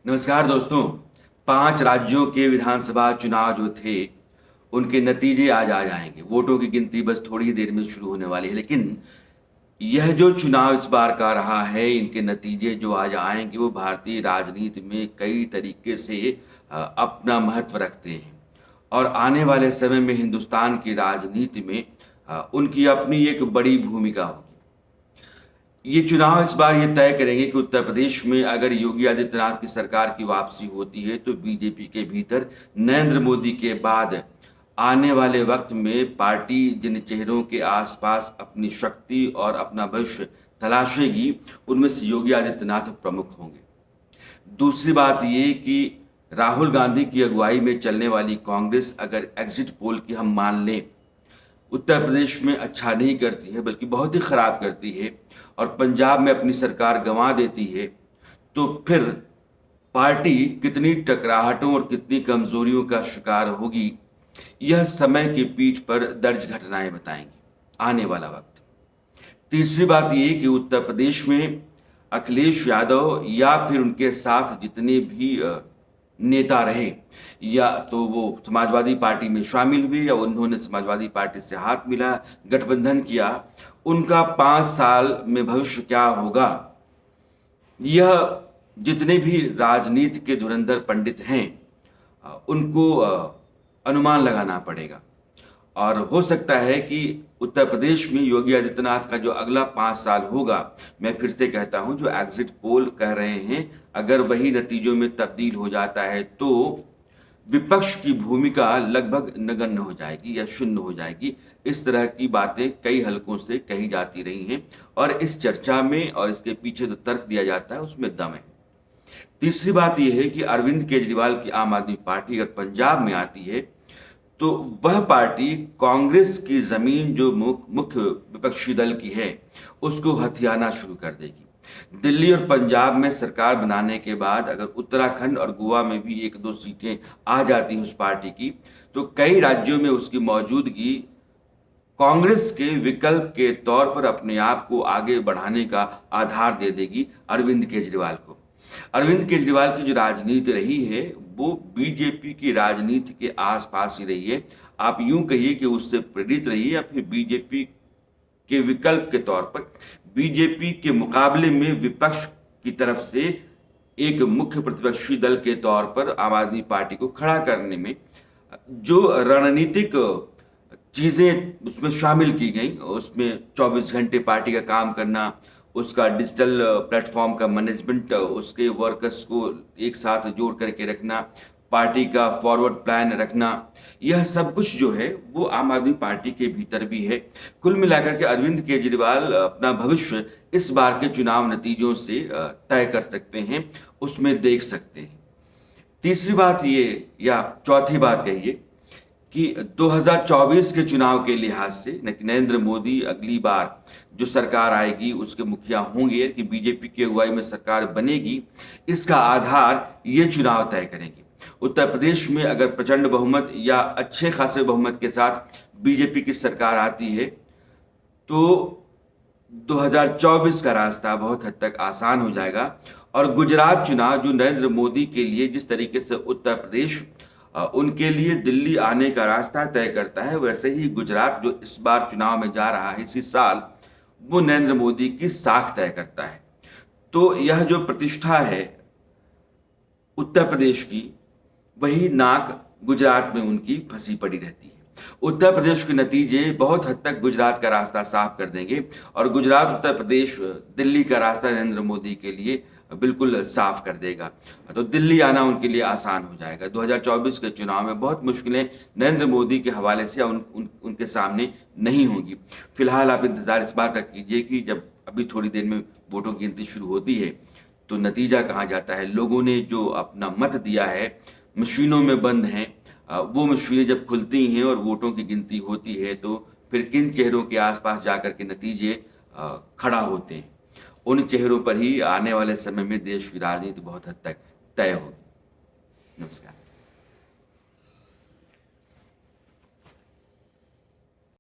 नमस्कार दोस्तों। 5 राज्यों के विधानसभा चुनाव जो थे, उनके नतीजे आज आ जाएंगे। वोटों की गिनती बस थोड़ी ही देर में शुरू होने वाली है, लेकिन यह जो चुनाव इस बार का रहा है, इनके नतीजे जो आज आएंगे, वो भारतीय राजनीति में कई तरीके से अपना महत्व रखते हैं और आने वाले समय में हिंदुस्तान की राजनीति में उनकी अपनी एक बड़ी भूमिका होगी। ये चुनाव इस बार ये तय करेंगे कि उत्तर प्रदेश में अगर योगी आदित्यनाथ की सरकार की वापसी होती है तो बीजेपी के भीतर नरेंद्र मोदी के बाद आने वाले वक्त में पार्टी जिन चेहरों के आसपास अपनी शक्ति और अपना भविष्य तलाशेगी, उनमें से योगी आदित्यनाथ प्रमुख होंगे। दूसरी बात ये कि राहुल गांधी की अगुवाई में चलने वाली कांग्रेस अगर एग्जिट पोल की हम मान लें, उत्तर प्रदेश में अच्छा नहीं करती है बल्कि बहुत ही खराब करती है और पंजाब में अपनी सरकार गंवा देती है, तो फिर पार्टी कितनी टकराहटों और कितनी कमजोरियों का शिकार होगी, यह समय की पीठ पर दर्ज घटनाएं बताएंगी आने वाला वक्त। तीसरी बात यह कि उत्तर प्रदेश में अखिलेश यादव या फिर उनके साथ जितने भी नेता रहे, या तो वो समाजवादी पार्टी में शामिल हुए या उन्होंने समाजवादी पार्टी से हाथ मिला, गठबंधन किया, उनका 5 साल में भविष्य क्या होगा, यह जितने भी राजनीति के धुरंधर पंडित हैं उनको अनुमान लगाना पड़ेगा। और हो सकता है कि उत्तर प्रदेश में योगी आदित्यनाथ का जो अगला 5 साल होगा, मैं फिर से कहता हूं, जो एग्जिट पोल कह रहे हैं, अगर वही नतीजों में तब्दील हो जाता है तो विपक्ष की भूमिका लगभग नगण्य हो जाएगी या शून्य हो जाएगी। इस तरह की बातें कई हलकों से कही जाती रही हैं और इस चर्चा में और इसके पीछे जो तर्क दिया जाता है उसमें दम है। तीसरी बात यह है कि अरविंद केजरीवाल की आम आदमी पार्टी अगर पंजाब में आती है तो वह पार्टी कांग्रेस की जमीन जो मुख्य विपक्षी दल की है उसको हथियाना शुरू कर देगी। दिल्ली और पंजाब में सरकार बनाने के बाद अगर उत्तराखंड और गोवा में भी 1-2 सीटें आ जाती हैं उस पार्टी की, तो कई राज्यों में उसकी मौजूदगी कांग्रेस के विकल्प के तौर पर अपने आप को आगे बढ़ाने का आधार दे देगी अरविंद केजरीवाल को। अरविंद केजरीवाल की जो राजनीति रही है वो बीजेपी की राजनीति के आसपास ही रही है। आप यूं कहिए कि उससे प्रेरित रही है या फिर बीजेपी के विकल्प के तौर पर बीजेपी के मुकाबले में विपक्ष की तरफ से एक मुख्य प्रतिपक्षी दल के तौर पर आम आदमी पार्टी को खड़ा करने में जो रणनीतिक चीजें उसमें शामिल की गई, उसमें 24 घंटे पार्टी का काम करना, उसका डिजिटल प्लेटफॉर्म का मैनेजमेंट, उसके वर्कर्स को एक साथ जोड़ करके रखना, पार्टी का फॉरवर्ड प्लान रखना, यह सब कुछ जो है वो आम आदमी पार्टी के भीतर भी है। कुल मिलाकर के अरविंद केजरीवाल अपना भविष्य इस बार के चुनाव नतीजों से तय कर सकते हैं, उसमें देख सकते हैं। तीसरी बात ये, या चौथी बात कहिए, कि 2024 के चुनाव के लिहाज से नरेंद्र मोदी अगली बार जो सरकार आएगी उसके मुखिया होंगे कि बीजेपी की अगुवाई में सरकार बनेगी, इसका आधार ये चुनाव तय करेंगे। उत्तर प्रदेश में अगर प्रचंड बहुमत या अच्छे खासे बहुमत के साथ बीजेपी की सरकार आती है तो 2024 का रास्ता बहुत हद तक आसान हो जाएगा। और गुजरात चुनाव जो नरेंद्र मोदी के लिए जिस तरीके से उत्तर प्रदेश उनके लिए दिल्ली आने का रास्ता तय करता है, वैसे ही गुजरात जो इस बार चुनाव में जा रहा है इसी साल, वो नरेंद्र मोदी की साख तय करता है। तो यह जो प्रतिष्ठा है उत्तर प्रदेश की, वही नाक गुजरात में उनकी फंसी पड़ी रहती है। उत्तर प्रदेश के नतीजे बहुत हद तक गुजरात का रास्ता साफ कर देंगे और गुजरात उत्तर प्रदेश दिल्ली का रास्ता नरेंद्र मोदी के लिए बिल्कुल साफ कर देगा। तो दिल्ली आना उनके लिए आसान हो जाएगा। 2024 के चुनाव में बहुत मुश्किलें नरेंद्र मोदी के हवाले से उनके सामने नहीं होंगी। फिलहाल आप इंतजार इस बात का कीजिए कि जब अभी थोड़ी देर में वोटों की गिनती शुरू होती है तो नतीजा कहाँ जाता है। लोगों ने जो अपना मत दिया है मशीनों में बंद हैं, वो मशीनें जब खुलती हैं और वोटों की गिनती होती है तो फिर किन चेहरों के आसपास जाकर के नतीजे खड़ा होते हैं, उन चेहरों पर ही आने वाले समय में देश की राजनीति बहुत हद तक तय होगी। नमस्कार।